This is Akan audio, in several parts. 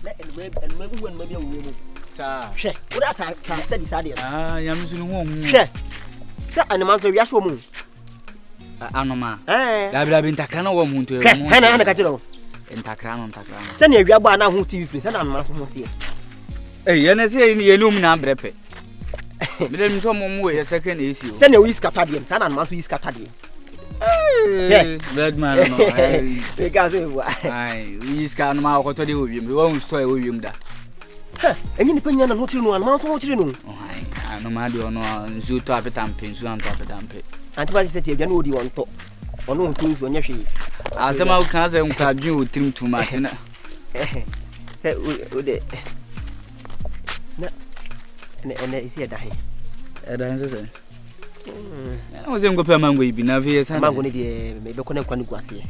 and maybe when maybe a woman. Sir, what I can study Sadia. I'm soon home. Sir, and the month of Yaswoman. Anoma. I've been Takano woman to Hannah Catero. In Takran. Send your Yabana who TV, and I'm not here. Hey, and I say in the Illumina brepe. But then some way a second issue. Send your whisk Catadian, son and Master is Catadian. Bad man, because we scan my hotel with him. We won't stay with him. And in opinion of what you know, and Mouse what you know. I no matter or no, zoo to have a tamping, so I'm top of dampe. And what is it you know, you want to or no things when you see. As some of cousin can do trim too much. Say, would it? And is here dying. I was in Gopamang, we be nervous, and I'm going to maybe connect one guassi.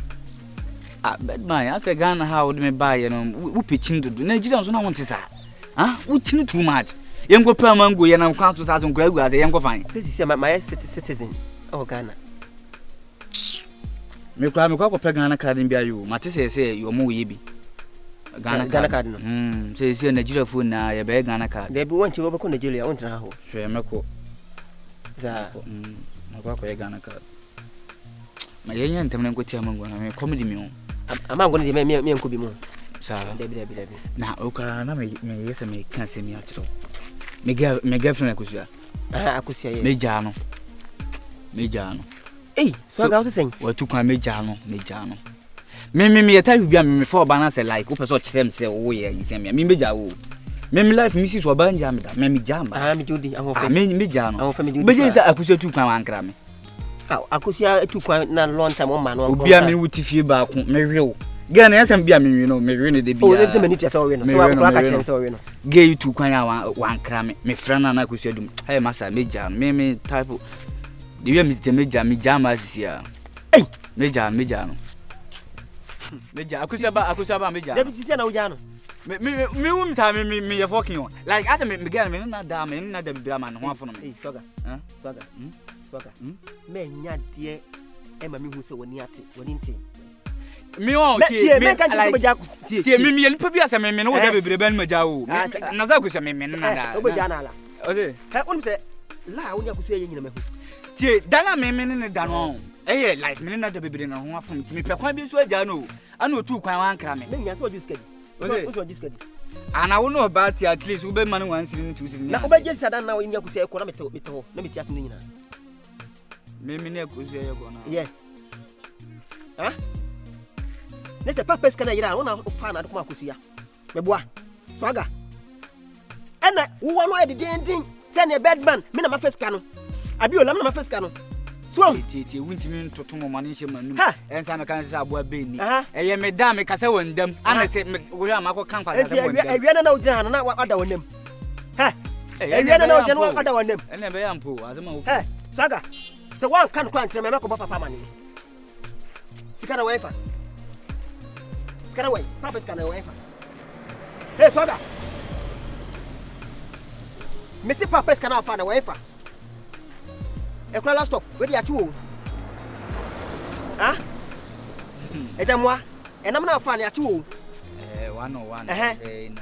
Ah, but my, as a gun, how would me buy, who pitching to do Nigerians? No one is that. Ah, which too much. Young Gopamango, and I'm count 2,000 Greg as a young fine. Says my citizen. Oh, Ghana. Me cry me kwa Ghana card in you. Matisse say you more yibi. Ghana card. Says you Nigeria phone na ya be Ghana card. They be want to go Nigeria want na ho. Hwe meko. Za kwa Ghana card. Ma yenya ntamna nkoti amango na me comedy me. Amango ni me nkobi mu. Sa. Debi. Na okara na me yesa me kan se mi atro. Me girlfriend akusia. Akusia ye. Me jano. Hey, so I was saying, what took my major? Me tell you, me for balance like, who so them say, oh, yeah, you say me, major. Me life, Mrs. Wabanja, me jam. I'm Judy, I'm me jam. I'm family, but yes, I could to come and cram. How I could see I took one long time on man, be a me with if you back, me real. Gan as and be a me, you know, me really the be. Oh, there's a minute, so I'm gay you to one cram, me friend and I could say, hey, Massa, me jam, me type. You meet the major as here. Hey, major. Akusaba, major. Deputy Senojano. Me women's having me a walking on. Like as a began, me not damn, and not the Brahman, one for me. Soga. Men, yet, dear Emma, who so when yet, when in tea. Me won't like Jack. Me and Pabia, I mean, whatever Breben Majao. Nazakus, I mean, Obajana. I won't say, La, when you say in Dana me in the down. Eh, like me not the baby in one from me. Papa be so jano. I know 2 kwan cram. Then you saw this kid. What this kid? And I will know about it at least. We be man once in 2 seasons. Now, just said now in your say, let me just me. Me could say, yeah. Huh? Let's a purpose can I want to find out Macusia. Me boy, Swaga. And I want to do anything. Send a bad man. Me my first canon. I be my first canon. So, it won't mean to tomorrow management. And some can say, I'll be. I me damn because I want them. And I said, we are Marco Camp. I don't know, Jan, and what other one them. Ha! I don't know, Jan, what other one them. And never am poor. Saga. So one can't crunch and make up Papa money. Scan away. Scan away. Papa's can away. Hey, Saga. Missy Papa's cannot find a wafer. A crawl stop, where are you? Ah? Et moi, and I'm not funny at you. 101. And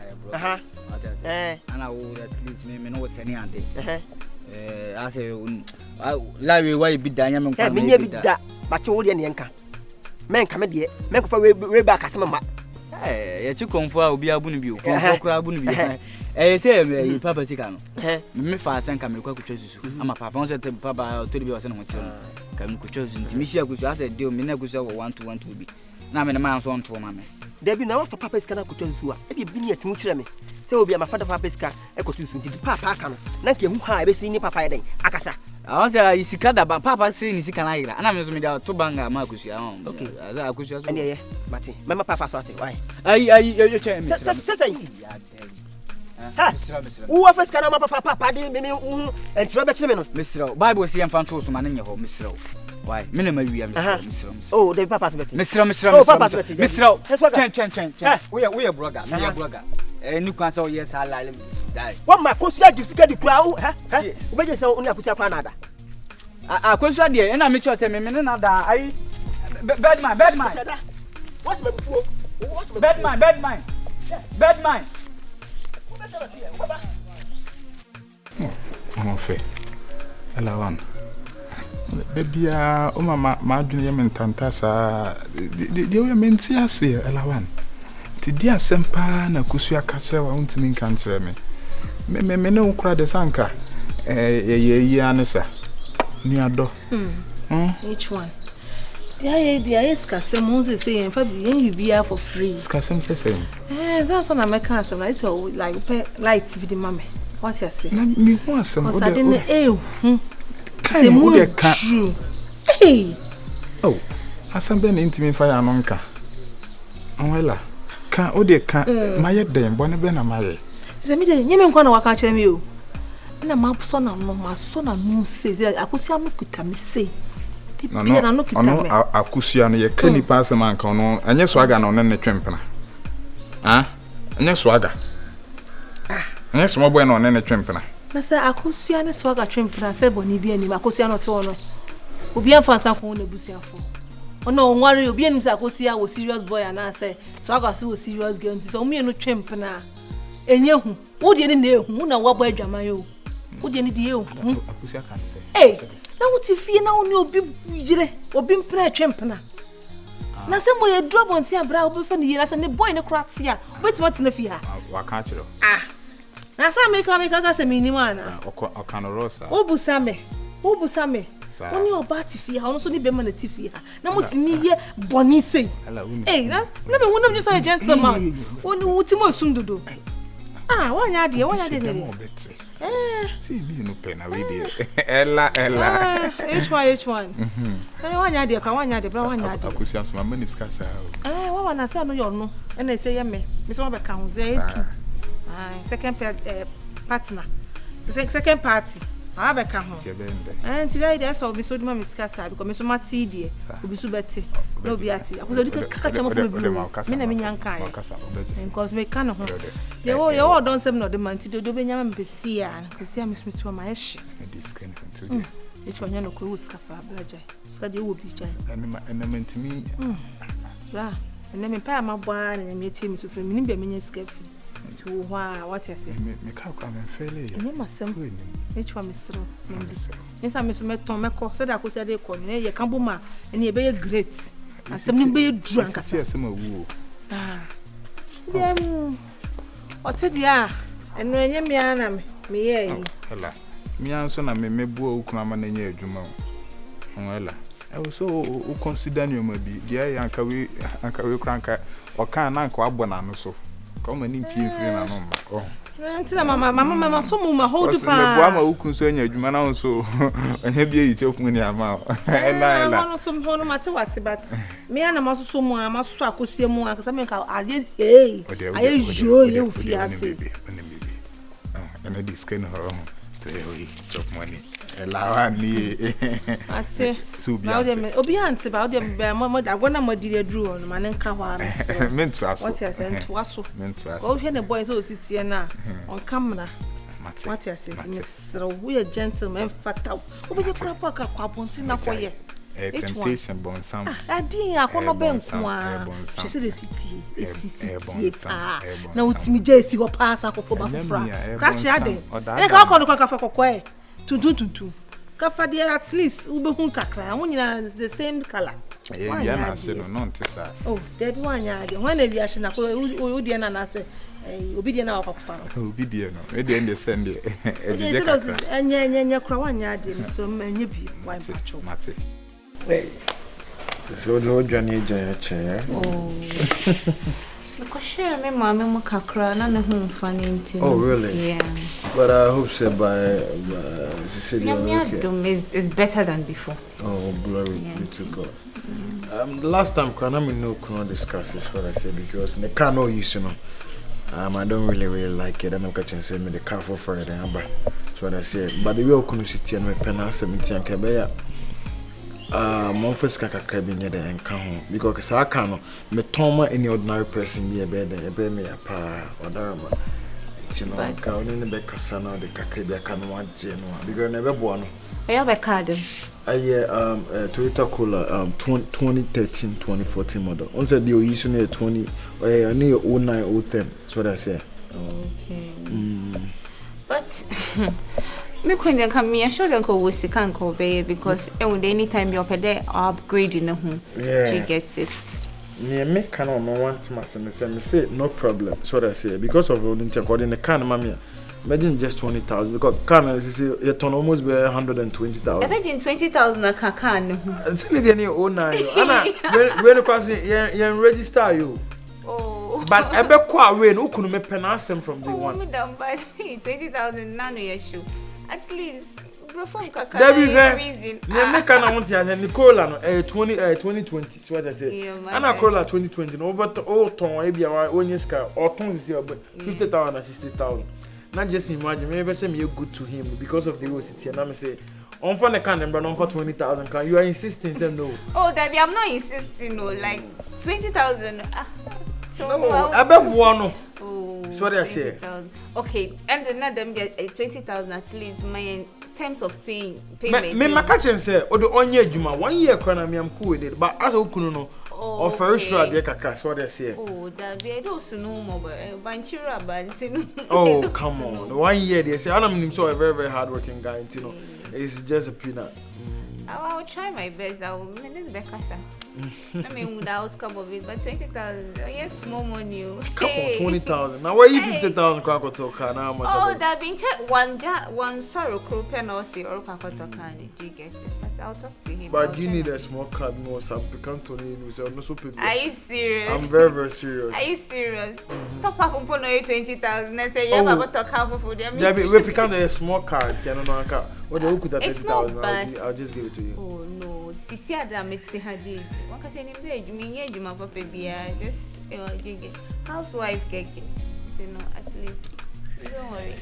I would at least me know what's any day. I say, Larry, why be diamond? I mean, that, but you wouldn't yanka. Men come here, make for way back as mamma. Eh, you come for be a boon view, crowd boon view. Eh, say, Papa Sicano. Me fast and come to choose. I'm a papa, said Papa, to be a son. Come to choose. Michelle could ask a deal, Minagus 1 to 1 to be. Now, I'm a man's on to mamma. There be no for Papa's cannot could choose. If you been here to Mutreme, so be my father Papa's car, echo to soon to Papa can. Nanky, who have seen Papa day, Akasa. I was there, you see, but Papa saying is can I, and I'm using me to bang Marcus. Okay, as I could just, yeah, but Mamma Papa sorting. Why? You change. Who first can Papa did me and Robert Mr. Bible see and Fantos man in your home, Mr. Why? Minimum, Mr. Oh, the Papa's better. Mr. We are brother. And you can say, yes, I like die. What my question you get the crowd? But you say only a Canada. I question dear, and I make sure tell me, I bad man. What's my bad man? Bad man. I'm fair. Ella one. Baby, mama, my junior mentantasa. The way mentia say, Ella one. Tidia sempa na kusua kase wa untimi kankyere me no kura de sanka ye anesa nuado Which one? The is kasem won say en fa bi you be for free. Kasem say that's what I make kasem like so like light be the mama. What you say? Na me ho asem o de kai mo de ka. Hey. Oh, asem be na intimi fa ya no nka. Onwela ka o de ka maye den bone be na maye. Se me de nyeme nkwa na waka kire me o. Na ma so na no ma so na no say akosia no kuta me say. No akusia no ye kani pa asem anka no anye swaga na ne twempena. Anye swaga. Anye smo boy na ne twempena. Na say akosia ne swaga twempena say boni bi ani akosia no te wono. Obi anfansa ko na busiafo. Ono onware obi anim say akosia wo serious boy ana say swaga so wo serious girl nti so me no twempena. Enye hu. Wo de ne na ehu na wo boy adwaman yo. Wo de ne de ehu. Akusia kan say. Eh. Na wuti fie na woni obi yire obi mpra twempena na se mo ye drop on tia bra obi fa ne yira se ne boy ne kratia obetima tena fie ha wa kan kiro na sa me ka se minima ana okano rosa obusa me oni oba ti fie ha ono so ni be ma na ti fie ha na mutimi ye boni sei eh na me wona so a gentleman oni wuti mo sundudo wanya de ne see me no pen away there. Ella. Which one? Wanya de bra wanya de. Akusia so mama ni skasa. Wa na say no yo no. And I say me so be kan say second partner. Second party. I be kan ho. And today there so be so di mama skasa because me so mati die. Obi so beti. No be ati. Akuso di kaka chama for me. Me na me nyanka e. Because me kan ho. You don't say no the man to do be nyama mpesi ya. Mpesi ya misu ma ehye. This kind of today. It's one no ko uskapa blaja. Uska de wo bi jai. Enementimi. Ra. Eneme pa ma bwa na me tie misu fre. Me ni be me nya sika fri. To hwa what you say? Me ka kwa me fele. Enye masem. Which one misro? Nsa misu meton meko. So da ko se de ko ne ye kambo ma. Ene ye be great. Asem ni be dru ankasa. Asem awu. Dem. Otedia. Eno enye me ana me ye yi. Ela. Me anso na me mebu okuna ma na nya adwuma. Ela. I so o consider you maybe. Dia yanka we kranka o kan na nka abo na no so. Come ni mpie free na no ma. Ntina mama so mu ma hold pa. Me bua ma ukun so anya adwuma na so. Anya bia yi chefun ni ama. Ela. Ma so ho no mate wase but me ana ma so mu ama so akosia mu akasa me ka ade aye jo ye ofi ase. And this kind of chop money. Ela ni. Ase. Ba obi ante ba ode be mo agona mo di dru on ma nka ho ara. Mentu aso. What you say ntu aso. Mentu aso. O hwe ne boy so osisi na on camera. What you say Mr. We a gentleman fatal. Obi je kura pa ka kwa bonti na koye. Temptation bon sam. Adin akono be nko a. She say the city. Esi. Na utimi je esi ho pass akofo ba fufra. Crash ade. E ka akono kwa kafa kokwe. Tuntuntuntu. Kafa dey at least ube hun kakra. Won nyina the same color. Yeah, na say no ntisa. Oh, there be one ya dey. When e bi ahye na ko o dey na say obi dey na akwafa no. Obi dey no. E dey end send dey. E dey say enya kura wanya dey so enya bi why macho. Mate. Hey. So no Johnny Jaya. Oh. Because share me mama mo kakra na ne ho funny nti. Oh really? Yeah. But I hope so by Cecilia. It's better than before. Oh, glory be to God. The last time I no can discuss this what I said because the car no use, you know. I don't really like it. I don't catch and send me the car for Friday. That's what I said. But the way I couldn't sit here and my pen 17 and Kabaya. Monfus kakra bi nye de enka ho because I can me toma any ordinary person be be me pa odarama you know ka oni ne be kasa na de kakra bi aka no agye no because ne be bo no e ya be card Toyota Corolla 2013 2014 model. On said you using a 20 near 09 010. That's what I say. Okay. But me couldn't come me sure don't go with can go because anytime you're there upgrading the home. Yeah. She gets it. Yeah, me can want my son say no problem. That's what I say because of all the can mammy. Imagine just 20,000 because can it almost be 120,000. Imagine 20,000 a can. It's only the new 09. Anna, when you register you. Oh. But I bet quite rain. Who could make penasem from the one? Madam, but 20,000 nano issue. At least, reform kaka. Reason. Yeah, me can want to say Nicola 2020. So what I say. Anna Cola 2020. No, but all ton maybe one year's car or tons is here, but 50,000 and 60,000. Not just imagine. Maybe say me good to him because of the whole city. And I say. On for the can number on for 20,000 can you are insisting say no. Oh Debbie, I'm not insisting no like 20,000 so no I bet one. Oh that's what I say. Okay, and then them get 20,000 at least my in terms of payment. Me catch and say o the onye juma 1 year kwana me am cool with it but as okunu no of very sure dey kakra so what I say. Oh Debbie, I don't know more banchira bantin. Oh come on. 1 year they say I'm so a very hard working guy you know. It's just a peanut. I'll try my best. I'll manage Bekasa. I mean, without come of it, but 20,000, yes, small money. Come on, 20,000. Now, where you 50,000 crack or talk now? Oh, that been one sorrow crew pen or say or crack or talk. Do you get it? But I'll talk to him. But you need a small card, no, some become to need. No super. Are you serious? I'm very serious. Are you serious? Top up on 20,000. I say, yeah, but talk half of them. Yeah, we become a small card. You know, what the hook at 30,000. I'll just give it to you. Oh no, Sisi Adam, it's a hadith. One can say him there. You mean yeah, you my papa be just housewife cake. You know, at least. Don't worry.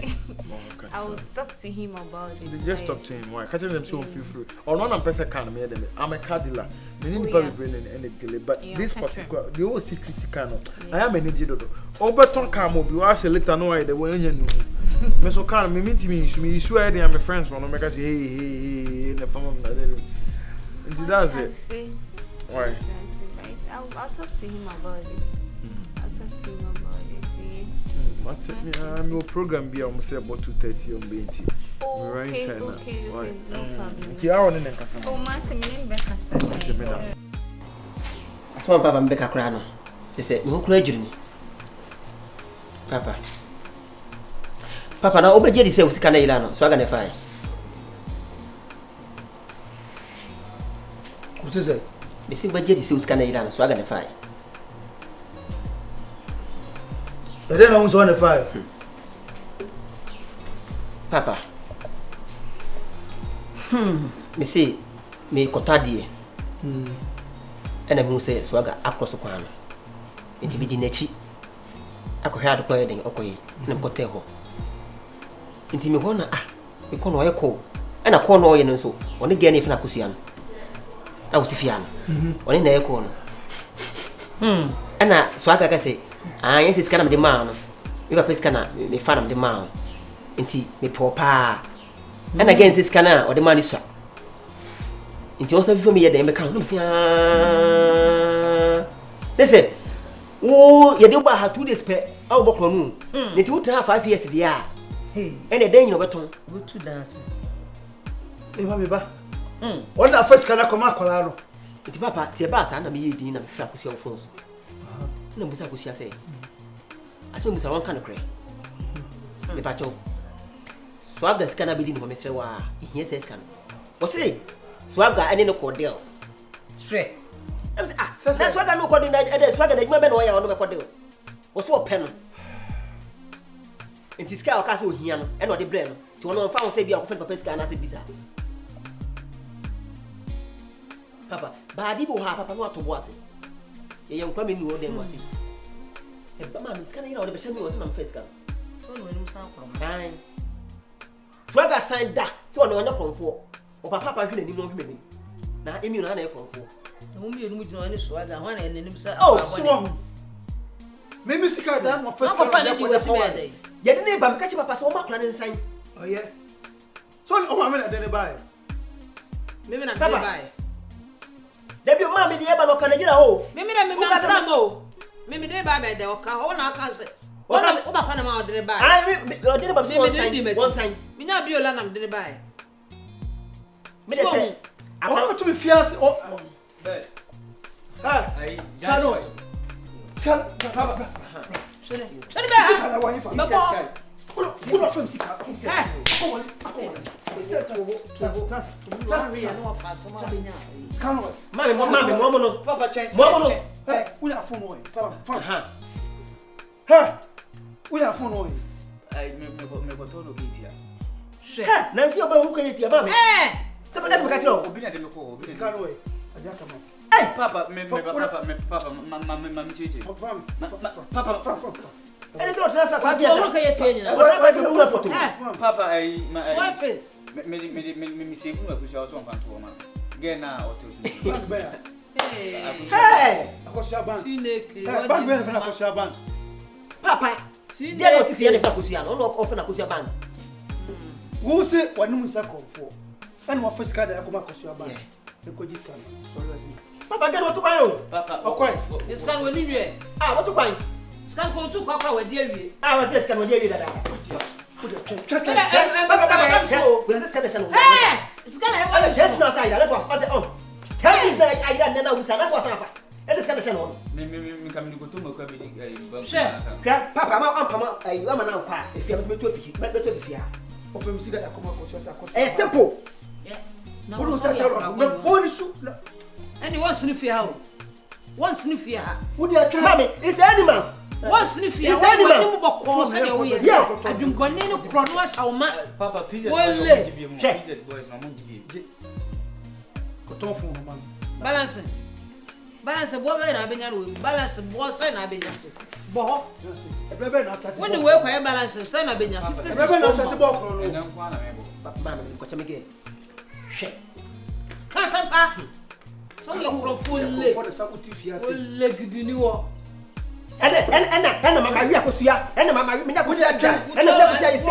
I will talk to him about it. Just talk to him. Why? Catch them so feel free. Or no, person can me them. I'm a car dealer. Me need to bring any delay. But this particular, the whole security can. I am a nijido. Overton can move. You ask a little no way the way you know. Me so can me meet me. You swear they are my friends. One make us hey the family. And that's it. Why? I'll talk to him about it. I'll talk to him about it. I'm your program be almost about 2:30 on BT. Okay, no problem. Oh, Martin, That's why Papa Mbeka Crano. She said, "You cry, Jimmy." Papa, now obey Jerry say we can ilano, so I can fire. What is it? Me see Jerry say we can ilano, so I can fire. I don't know who's on the fire. Papa. Me say me kotadie. And I say swaga across the corner. It be the nechi. I could hear the wedding, okay, and I'm hotel. Inti me wanna me kono eko. And I call no yen so. Only again if na kusian. I was tifian. Only na eko no. And I swaga ka say yes, it's kind of the man. We were pescana, the fan of the man. Inti me papa. And again, this cana or the man is swap. Inti also before me at the account. Listen, oh, you do have 2 days per our book on. It would have 5 years the year. Hey, and a day in a baton. Go to dance. Hey, Mammy, what that first can I come out, Colorado? It's Papa, Tiabas, and I'm eating a flap with your phones. No, Musa Kusia say. As we one kind of cray. The pacho. Swagger scanner bidding for Mr. Wa, he says can. What's it? Swagger and no cordial. Straight. That's Swagger no cordial, and Swagger, the women why I want to cordial. What's what pen? It is Cow Castle here, and not the blame. To one of our say be often for Pesca and as it bizarre. Papa, but I did Papa what was it? A young coming new then was it? But mammy, can you know the Bashami was my face gun? Fine. Swagger signed that, so no one come for. Or Papa couldn't even know me. Now, Emil and I come for. Whom you know, any swagger, one and himself. Oh, so maybe she can't done my first time. You didn't even catch Papa so much and sign. Oh, yeah. So, oh, I'm going to buy. Mimi na buy. Debi o ma me de e ba no kana gira ho. Mimi na mimi asra mo. Mimi de ba be de o ka ho na aka se. O ba pa na ma o de buy. Ah o de ba one sign. Me na bi o la na me de buy. Me de say. I want to be fierce. Oh. Ah. Sano. Sano. Papa. Shede ba. Baba. Uno from Sika. Mami, no. Papa change. Momo. We are phone. Papa. Ha. We are phone. Me go to no gate here. She. Nancy oba hu kan yeti mami. Sebe ka me ka tiro. Obi na de me ko. Sika no way. Adiaka ma. Papa, me chichi. Papa. Ele so transfer kwa What bia. you can yeti nyina? O transfer fi mu photo. Papa What face? me se ku akusia so mpanto ma. Ge na hotel. Hey! Akosia bank. Chineke. Bank be na akosia bank. Papa. Dia no ti fi ele fa kusia no. No ofa na kusia bank. Wo se wanu musa konfo. Ana wa first card akoma akosia bank. Eko jiska. Papa get what to buy o. Papa. Okoy. This can we live. Ah, what to buy? Scan ko tu kwa we dey wi. Ah, what is can we dey dada. Check. Papa. We just can channel. Hey! Scan e wa Just no side. Let's go. What's on? Tell me that I didn't know usa. That's what's up. Let's can channel. Me come ni go to mo kwa bi di Papa, ma you am na kwa. If you me to fi. Me to fi ya. Open music akoma akosia. Eh, simple. Yeah. Wo se tell me bonus. And you want sniff ya how? One sniff ya. Wo dey try. Mami, it's animals. One sniff ya. It's animals. What you bokko say we. Yeah. Adwunkwane no kro no asawma. Papa, pizza boys no mun jibi. Koton fun no man. Balance bo be na benya no balance bo say na benya se. Bo ho. Ebebe na start. When the way kwa balance say na benya 50. Ebebe na start bo kro no. Ena kwa na mebo. Mami, ko chame she. Kasampa. So you go full For the sabuti fiase. Ole gidini wo. Ena mama wi akosua. Ena mama wi menya akosua twa. Ena menya akosua yesi.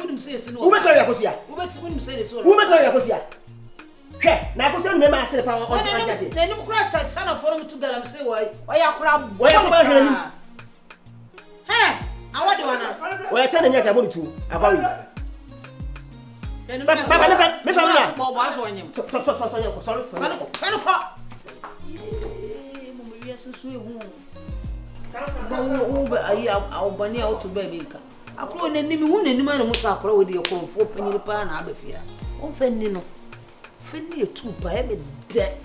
Wouldn't say no. Wo me akosua. Wouldn't say so. Wo me akosua. Hwe, na akosua no me ma asere pa on to ase. Na ni kura sa chana for me to galam say why ya kura. Why ya kura hwani? Hey, awadi wana. Why chana nya ka bodu tu. Abawi. Papa, me fa na. Bo aso anyem. So sorry. Kanu ko. Mo mi yesu so ehu. Wo ayi awbani auto baby nka. Akro na nimi hu na nimi na musa akro we de yokrofo panyiri pa na abafia. On fanni no. Fanni etu pa e me de.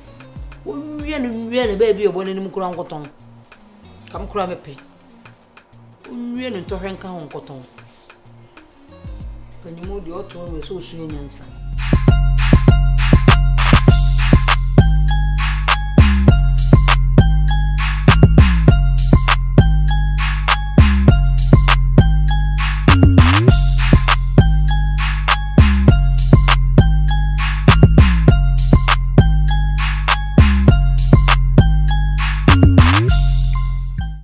Wo nwie na baby obone nim kura nkoton. Kam kura me pe. Wo nwie no to hwenka ho nkoton. Panyimu de oto we so su nyansa.